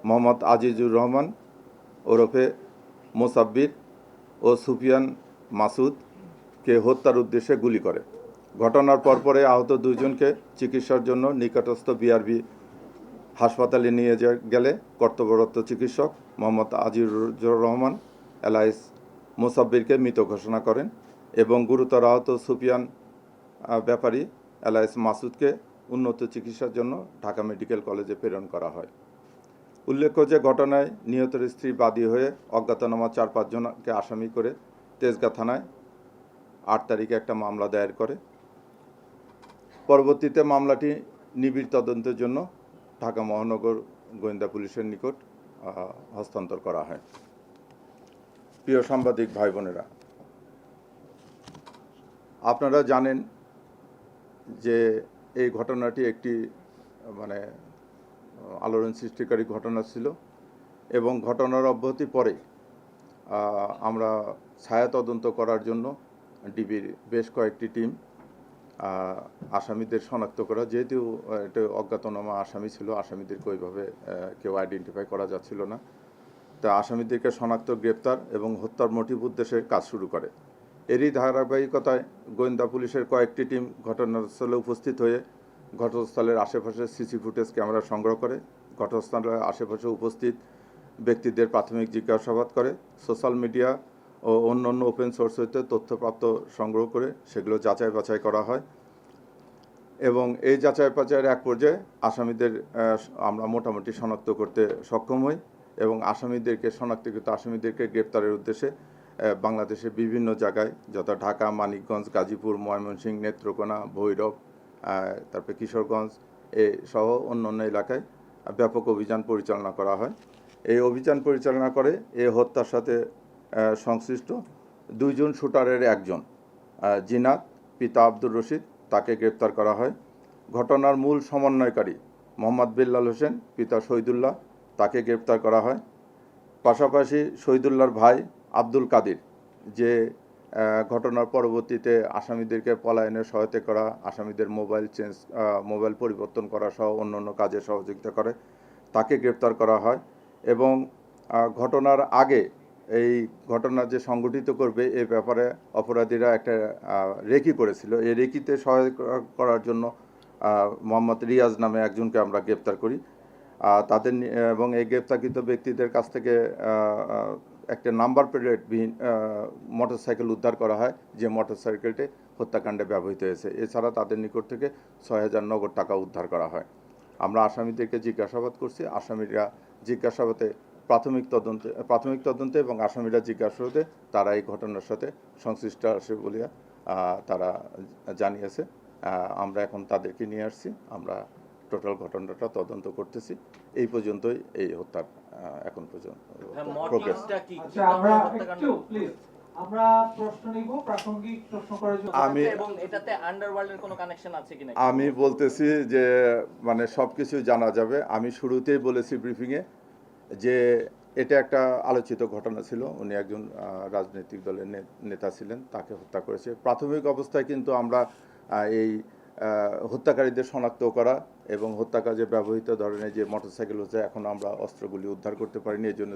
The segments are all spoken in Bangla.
মোহাম্মদ আজিজুর রহমান ওরফে মোসাব্বির ও সুফিয়ান মাসুদকে হত্যার উদ্দেশ্যে গুলি করে। ঘটনার পরপরে আহত দুইজনকে চিকিৎসার জন্য নিকটস্থ বিআরবি হাসপাতালে নিয়ে গেলে কর্তব্যরত চিকিৎসক মোহাম্মদ আজিজুর রহমান এলাইস মোসাব্বিরকে মৃত ঘোষণা করেন এবং গুরুতর আহত সুফিয়ান ব্যাপারী এলাইস মাসুদকে উন্নত চিকিৎসার জন্য ঢাকা মেডিকেল কলেজে প্রেরণ করা হয়। উল্লেখ্য যে ঘটনায় নিহতের স্ত্রী বাদী হয়ে অজ্ঞাতনামা 4-5 জনকে আসামি করে তেজগাঁ থানায় 8 তারিখে একটা মামলা দায়ের করে। পরবর্তীতে মামলাটি নিবিড় তদন্তের জন্য ঢাকা মহানগর গোয়েন্দা পুলিশের নিকট হস্তান্তর করা হয়। প্রিয় সাংবাদিক ভাই বোনেরা, আপনারা জানেন যে এই ঘটনাটি একটি আলোড়ন সৃষ্টিকারী ঘটনা ছিল এবং ঘটনার অব্যাহতি পরে আমরা ছায়া তদন্ত করার জন্য ডিবির বেশ কয়েকটি টিম আসামিদের শনাক্ত করা, যেহেতু এটা অজ্ঞাতনামা আসামি ছিল, আসামিদেরকে ওইভাবে কেউ আইডেন্টিফাই করা যাচ্ছিল না, তা আসামিদেরকে শনাক্ত, গ্রেপ্তার এবং হত্যার মোটিভ উদ্দেশ্যে কাজ শুরু করে। এরই ধারাবাহিকতায় গোয়েন্দা পুলিশের কয়েকটি টিম ঘটনাস্থলে উপস্থিত হয়ে ঘটনাস্থলের আশেপাশে সিসি ফুটেজ ক্যামেরা সংগ্রহ করে, ঘটনাস্থলের আশেপাশে উপস্থিত ব্যক্তিদের প্রাথমিক জিজ্ঞাসাবাদ করে, সোশ্যাল মিডিয়া ও অন্যান্য ওপেন সোর্স হইতে তথ্যপ্রাপ্ত সংগ্রহ করে সেগুলো যাচাই বাছাই করা হয় এবং এই যাচাই বাছাইয়ের এক পর্যায়ে আসামিদের আমরা মোটামুটি শনাক্ত করতে সক্ষম হই এবং শনাক্তকৃত আসামিদেরকে গ্রেপ্তারের উদ্দেশ্যে বাংলাদেশের বিভিন্ন জায়গায়, যথা ঢাকা, মানিকগঞ্জ, গাজীপুর, ময়মনসিংহ, নেত্রকোনা, ভৈরব, তারপরে কিশোরগঞ্জ সহ অন্যান্য এলাকায় ব্যাপক অভিযান পরিচালনা করা হয়। এই অভিযান পরিচালনা করে এই হত্যার সাথে সংশ্লিষ্ট 2 জন শুটারের একজন জিনাত পিতা আব্দুর রশিদ, তাকে গ্রেপ্তার করা হয়। ঘটনার মূল সমন্বয়কারী মোহাম্মদ বিল্লাল হোসেন পিতা শহীদুল্লাহ, তাকে গ্রেপ্তার করা হয়। পাশাপাশি শহীদুল্লাহর ভাই আব্দুল কাদির, যে ঘটনার পরবর্তীতে আসামিদেরকে পলায়নে সহায়তা করা, আসামিদের মোবাইল পরিবর্তন করা সহ অন্যান্য কাজে সহযোগিতা করে, তাকে গ্রেপ্তার করা হয় এবং ঘটনার আগে এই ঘটনা যে সংগঠিত করবে এ ব্যাপারে অপরাধীরা একটা রেকি করেছিল। এই রেকিতে সহায়তা করার জন্য মোহাম্মদ রিয়াজ নামে একজনকে আমরা গ্রেপ্তার করি। তাদের এবং এই গ্রেপ্তারকৃত ব্যক্তিদের কাছ থেকে একটা নাম্বার প্লেটবিহীন মোটরসাইকেল উদ্ধার করা হয়, যে মোটরসাইকেলটি হত্যাকাণ্ডে ব্যবহৃত হয়েছে। এছাড়া তাদের নিকট থেকে 6,000 নগদ টাকা উদ্ধার করা হয়। আমরা আসামিদেরকে জিজ্ঞাসাবাদ করছি। আসামিরা জিজ্ঞাসাবাদে প্রাথমিক তদন্তে এবং আসামিরা জিজ্ঞাসাবাদে তারা এই ঘটনার সাথে সংশ্লিষ্ট আছে বলিয়া তারা জানিয়েছে। আমরা এখন তাদেরকে নিয়ে আসছি, আমরা টোটাল ঘটনাটা তদন্ত করতেছি। এই পর্যন্তই এই হত্যার এখন পর্যন্ত প্রোগ্রেস। আমরা প্রশ্ন নিব, প্রাসঙ্গিক প্রশ্ন করার জন্য এবং এটাতে আন্ডারওয়ার্ল্ডের কোনো কানেকশন আছে কিনা আমি বলতেছি যে সবকিছু জানা যাবে। আমি শুরুতেই বলেছি ব্রিফিংয়ে যে এটা একটা আলোচিত ঘটনা ছিল। উনি একজন রাজনৈতিক দলের নেতা ছিলেন, তাকে হত্যা করেছে। প্রাথমিক অবস্থায় কিন্তু আমরা এই হত্যাকারীদের শনাক্ত করা এবং হত্যা কাজে ব্যবহৃত ধরনের যে মোটরসাইকেল হচ্ছে, এখন আমরা অস্ত্রগুলি উদ্ধার করতে পারিনি। এই জন্য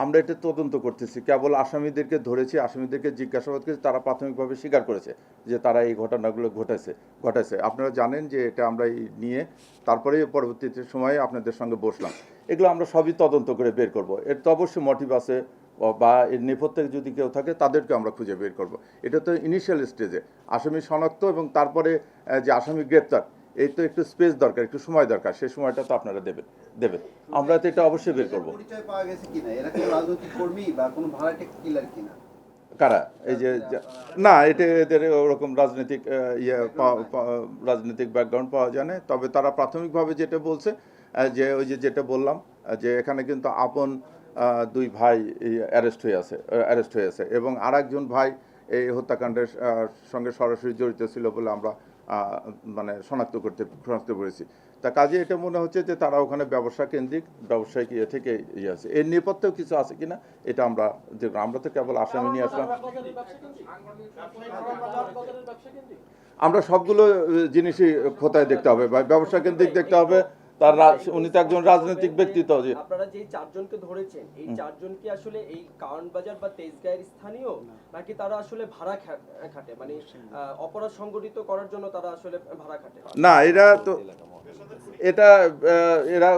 আমরা এটা তদন্ত করতেছি। কেবল আসামিদেরকে ধরেছি, আসামিদেরকে জিজ্ঞাসাবাদ করেছি, তারা প্রাথমিকভাবে স্বীকার করেছে যে তারা এই ঘটনাগুলো ঘটাইছে। আপনারা জানেন যে এটা আমরা নিয়ে তারপরে পরবর্তীতে সময়ে আপনাদের সঙ্গে বসলাম। এগুলো আমরা সবই তদন্ত করে বের করব। এর তো অবশ্যই মোটিভ আছে বা এর নেপথ্যে যদি কেউ থাকে তাদেরকে আমরা খুঁজে বের করব। এটা তো ইনিশিয়াল স্টেজে আসামি শনাক্ত এবং তারপরে যে আসামি গ্রেপ্তার, এই তো একটু স্পেস দরকার, একটু সময় দরকার। সেই সময়টা তো আপনারা দেবেন। আমরা তো এটা অবশ্যই বের করব। কারা? এই যে না, এটা এদের ওরকম রাজনৈতিক রাজনৈতিক ব্যাকগ্রাউন্ড পাওয়া যায় না। তবে তারা প্রাথমিকভাবে যেটা বলছে যে ওই যেটা বললাম যে এখানে কিন্তু আপন 2 ভাই অ্যারেস্ট হয়ে আছে এবং আরেকজন ভাই এই হত্যাকাণ্ডের সঙ্গে সরাসরি জড়িত ছিল বলে আমরা শনাক্ত করেছি। তা কাজে এটা মনে হচ্ছে যে তারা ওখানে ব্যবসায়িক থেকে আছে। এর নেপথ্যেও কিছু আছে কিনা এটা আমরা তো কেবল আসামি নিয়ে আসলাম। আমরা সবগুলো জিনিসই খোঁতায় দেখতে হবে, ব্যবসা কেন্দ্রিক দেখতে হবে, উনি তো একজন রাজনৈতিক ব্যক্তিত্ব। যে আপনারা যে চারজনকে ধরেছেন এই চারজন কি আসলে এই কারণ বাজার বা তেজগাঁয়ের স্থানীয়, নাকি তারা আসলে ভাড়া খাটে, মানে অপরাধ সংগঠিত করার জন্য তারা আসলে ভাড়া খাটে? না, এরা তো এটা এরা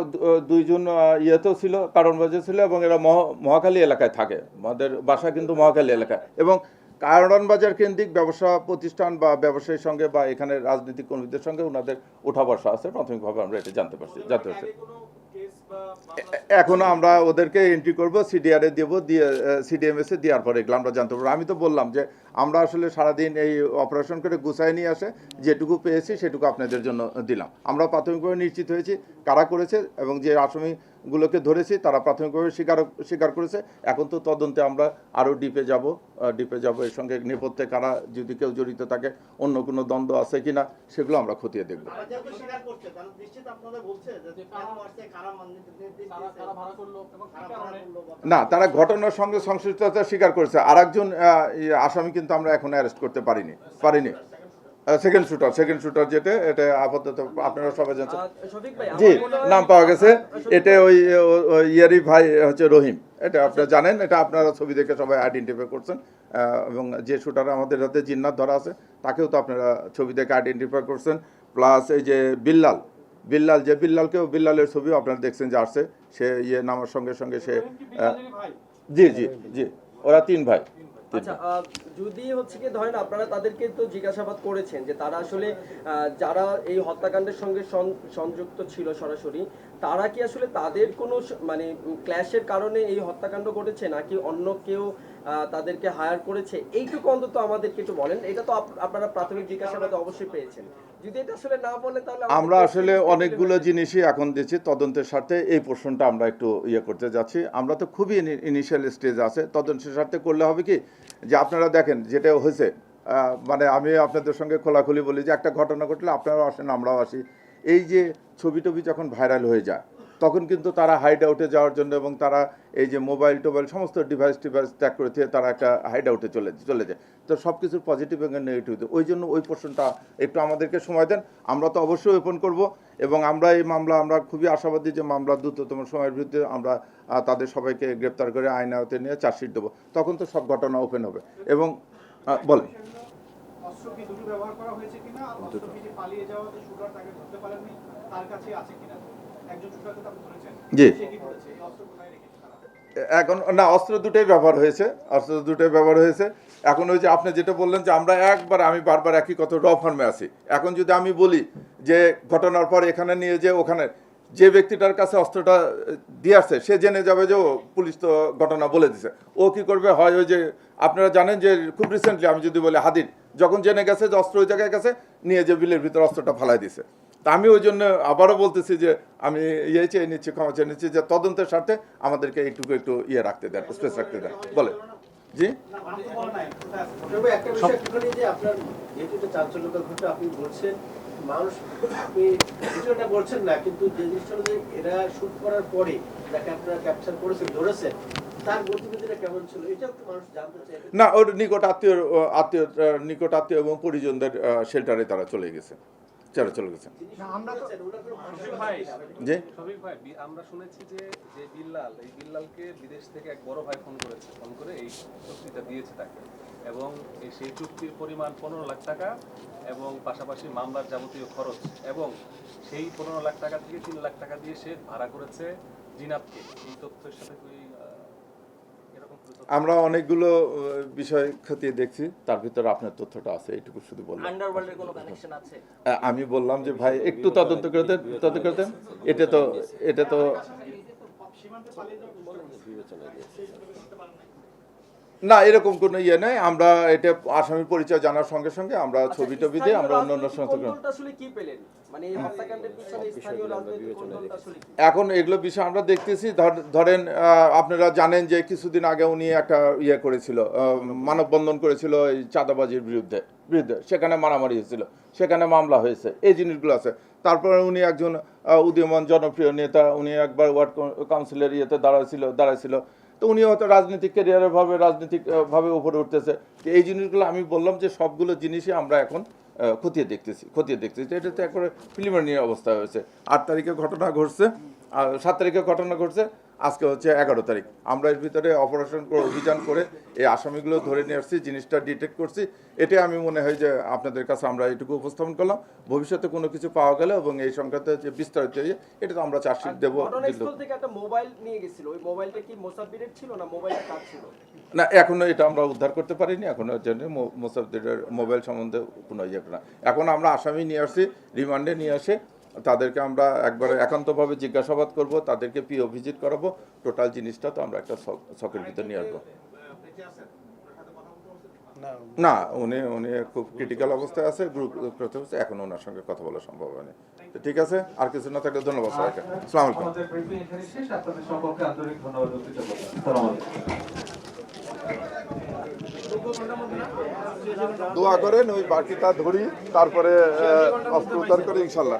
দুইজন ইয়েতেও ছিল, কারণ বাজার ছিল, এবং এরা মহাখালী এলাকায় থাকে। আমাদের বাসা কিন্তু মহাখালী এলাকায়, এবং কারণ বাজার কেন্দ্রিক ব্যবসা প্রতিষ্ঠান বা ব্যবসায়ীর সঙ্গে বা এখানে রাজনৈতিক কর্মীদের সঙ্গে ওনাদের ওঠা বসা আছে। প্রাথমিকভাবে আমরা এটা জানতে পারছি। এখনো আমরা ওদেরকে এন্ট্রি করব, সিডিআর এ দেবো, দিয়ে সিডিএমএস এ দেওয়ার পরে এগুলো আমরা জানতে পারবো। আমি তো বললাম যে আমরা আসলে সারাদিন এই অপারেশন করে গুছাই নিয়ে আসে যেটুকু পেয়েছি সেটুকু আপনাদের জন্য দিলাম। আমরা প্রাথমিকভাবে নিশ্চিত হয়েছি কারা করেছে, এবং যে আসামিগুলোকে ধরেছি তারা প্রাথমিকভাবে স্বীকার করেছে। এখন তো তদন্তে আমরা আরও ডিপে যাব এর সঙ্গে নেপথ্যে কারা, যদি কেউ জড়িত থাকে, অন্য কোনো দ্বন্দ্ব আছে কিনা সেগুলো আমরা খতিয়ে দেখব। না, তারা ঘটনার সঙ্গে সংশ্লিষ্টতা স্বীকার করেছে। আর একজন আসামি কিন্তু আমরা এখন অ্যারেস্ট করতে পারিনি। সেকেন্ড শুটার যেটা, এটা আপাতত আপনারা সবাই জানছেন। জি, নাম পাওয়া গেছে। এটা ওই ইয়ারি ভাই হচ্ছে রহিম, এটা আপনারা জানেন। এটা আপনারা ছবি দেখে সবাই আইডেন্টিফাই করছেন, এবং যে শুটার আমাদের হাতে জিন্নাত ধরা আছে তাকেও তো আপনারা ছবি দেখে আইডেন্টিফাই করছেন। প্লাস এই যে বিল্লালের ছবিও আপনারা দেখছেন যে আসছে। সে নামার সঙ্গে সঙ্গে সে জি ওরা 3 ভাই। আচ্ছা, যদি হচ্ছে কি ধরেন আপনারা তাদেরকে তো জিজ্ঞাসাবাদ করেছেন যে তারা আসলে যারা এই হত্যাকাণ্ডের সঙ্গে সংযুক্ত ছিল সরাসরি, তারা কি আসলে তাদের কোনো মানে ক্ল্যাশের কারণে এই হত্যাকাণ্ড ঘটেছে, নাকি অন্য কেউ তাদেরকে হায়ার করেছে? এইটুকু অন্তত আমাদেরকে একটু বলেন। এটা তো আপনারা প্রাথমিক জিজ্ঞাসাবাদে অবশ্যই পেয়েছেন। যদি এটা আসলে না বলেন তাহলে আমরা আসলে অনেকগুলো জিনিসই এখন দিচ্ছি তদন্তের স্বার্থে। এই পোর্শনটা আমরা একটু করতে যাচ্ছি। আমরা তো খুবই ইনিশিয়াল স্টেজ আছে। তদন্তের স্বার্থে করলে হবে কি, যে আপনারা দেখেন যেটা হয়েছে, মানে আমি আপনাদের সঙ্গে খোলাখুলি বলি যে একটা ঘটনা ঘটলে আপনারাও আসেন, আমরাও আসি। এই যে ছবি যখন ভাইরাল হয়ে যায়, তখন কিন্তু তারা হাইড আউটে যাওয়ার জন্য, এবং তারা এই যে মোবাইল সমস্ত ডিভাইস ত্যাগ করে দিয়ে তারা একটা হাইড আউটে চলে যায়। তো সব কিছুর পজিটিভ এবং নেগেটিভ, ওই জন্য ওই পোর্শনটা একটু আমাদেরকে সময় দেন। আমরা তো অবশ্যই ওপেন করব, এবং আমরা এই মামলা আমরা খুবই আশাবাদী যে মামলা দ্রুততম সময়ের ভিতরে আমরা তাদের সবাইকে গ্রেপ্তার করে আইন আওতায় নিয়ে চার্জশিট দেবো। তখন তো সব ঘটনা ওপেন হবে। এবং বলেন, অস্ত্র কি দুটো ব্যবহার করা হয়েছে কিনা, অস্ত্র কি যে পালিয়ে যাওয়া যে শুটার তাকে ধরতে পারেননি তার কাছে আছে কিনা? একজন শুটারকে আপনি ধরেছেন, জি, সে কি বলেছে এই অস্ত্র কোথায় রেখেছে তারা? এখন না, অস্ত্র দুটোই ব্যবহার হয়েছে। এখন ওই যে আপনি যেটা বললেন যে আমি বারবার একই কথা র ফর্মে আছি। এখন যদি আমি বলি যে ঘটনার পর এখানে নিয়ে যে ওখানে যে ব্যক্তিটার কাছে অস্ত্রটা দিয়ে আসছে সে জেনে যাবে যে পুলিশ তো ঘটনা বলে দিছে, ও কি করবে? হয় ওই যে আপনারা জানেন যে খুব রিসেন্টলি আমি যদি বলি হাদির যখন জেনে গেছে যে অস্ত্র ওই জায়গায় গেছে, নিয়ে যে বিলের ভিতরে অস্ত্রটা ফালাই দিছে। তা আমি ওই জন্য আবারও বলতেছি যে আমি চেয়ে নিচ্ছি, ক্ষমা চেয়ে নিচ্ছি, যে তদন্তের স্বার্থে আমাদেরকে একটু রাখতে দেন, স্পেস রাখতে দেন। বলে জি, একটা বিষয় একটুখানি যে আপনার যেহেতু এটা চাঞ্চল্যকর ঘটনা, আপনি বলছেন মানুষ, আপনি বিষয়টা বলছেন না, কিন্তু যে জিনিসটা হলো যে এরা শুট করার পরে যাকে আপনারা ক্যাপচার করেছেন, ধরেছেন, তার গতিবিধিটা কেমন ছিল এটা একটু মানুষ জানতে চায়। না, ওর নিকট আত্মীয় এবং পরিজনদের শেল্টারে তারা চলে গেছে। আমরা শুনেছি যে বিল্লালকে বিদেশ থেকে এক বড় ভাই ফোন করে এই চুক্তিটা দিয়েছে তাকে, এবং সেই চুক্তির পরিমাণ 15 লাখ টাকা, এবং পাশাপাশি মামলার যাবতীয় খরচ, এবং সেই 15 লাখ টাকা থেকে 3 লাখ টাকা দিয়ে সে ভাড়া করেছে জিনাতকে। এই তথ্যের সাথে আমরা অনেকগুলো বিষয় খতিয়ে দেখছি, তার ভিতরে আপনার তথ্যটা আছে, এইটুকু শুধু বললাম। আন্ডারওয়ার্ল্ডের কোনো কানেকশন আছে? আমি বললাম যে ভাই একটু তদন্ত করতে এটা তো না, এরকম কোনো নেই। আমরা এটা আসামির পরিচয় জানার সঙ্গে সঙ্গে আমরা ছবি দিয়ে আমরা অন্যান্য আসলে কি পেলেন, মানে এই হত্যাকাণ্ডের পিছনে স্থানীয় রাজনৈতিক কোণটা আসলে কি? এখন এগুলো বিষয় আমরা দেখতেছি। ধরেন আপনারা জানেন যে কিছুদিন আগে উনি একটা করেছিল, মানববন্ধন করেছিল এই চাঁদাবাজির বিরুদ্ধে, সেখানে মারামারি হয়েছিল, সেখানে মামলা হয়েছে, এই জিনিসগুলো আছে। তারপরে উনি একজন উদীয়মান জনপ্রিয় নেতা, উনি একবার ওয়ার্ড কাউন্সিলের দাঁড়াইছিল। তো উনি হয়তো রাজনৈতিক ক্যারিয়ারের রাজনৈতিকভাবে উপরে উঠতেছে। এই জিনিসগুলো আমি বললাম যে সবগুলো জিনিসই আমরা এখন খতিয়ে দেখতেছি এটা তো একবারে প্রিলিমিনারি অবস্থা হয়েছে। 8 তারিখে ঘটনা ঘটছে, 7 তারিখে ঘটনা ঘটছে, আজকে হচ্ছে 11 তারিখ। আমরা এর ভিতরে অপারেশন অভিযান করে এই আসামিগুলো ধরে নিয়ে আসছি, জিনিসটা ডিটেক্ট করছি। এটাই আমি মনে হয় যে আপনাদের কাছে আমরা এটুকু উপস্থাপন করলাম। ভবিষ্যতে কোনো কিছু পাওয়া গেলে এবং এই সংক্রান্ত যে বিস্তারিত এটা তো আমরা চার্জশিট দেবো। ঘটনাস্থল থেকে একটা মোবাইল নিয়ে গেছিল, ওই মোবাইলটা কি মোসাব্বিরের ছিল না মোবাইলটা কার ছিল? না, এখনো এটা আমরা উদ্ধার করতে পারিনি। এখনো জন্য মোসাদ্দেরের মোবাইল সম্বন্ধে কোনো ইয়ে না। এখন আমরা আসামি নিয়ে আসছি, রিমান্ডে নিয়ে আসে তাদেরকে আমরা একবারে একান্তভাবে জিজ্ঞাসাবাদ করব, তাদেরকে পিও ভিজিট করাবো। টোটাল জিনিসটা তো আমরা একটা ছকের ভিতরে নিয়ে আসবো। না, উনি খুব ক্রিটিক্যাল অবস্থায় আছে, গ্রুপ করতে হচ্ছে, এখন ওনার সঙ্গে কথা বলা সম্ভব হয়নি। তো ঠিক আছে, আর কিছু না থাকলে ধন্যবাদ সবাইকে। আসসালামু আলাইকুম। আমাদের ব্রিফিং এখানে শেষ। আপনাদের সকলকে আন্তরিক ধন্যবাদ ও কৃতজ্ঞতা। আসসালামু আলাইকুম। দোয়া করেন ওই বাকিটা ধরি, তারপরে অস্ত্র উদ্ধার করে ইনশাল্লাহ।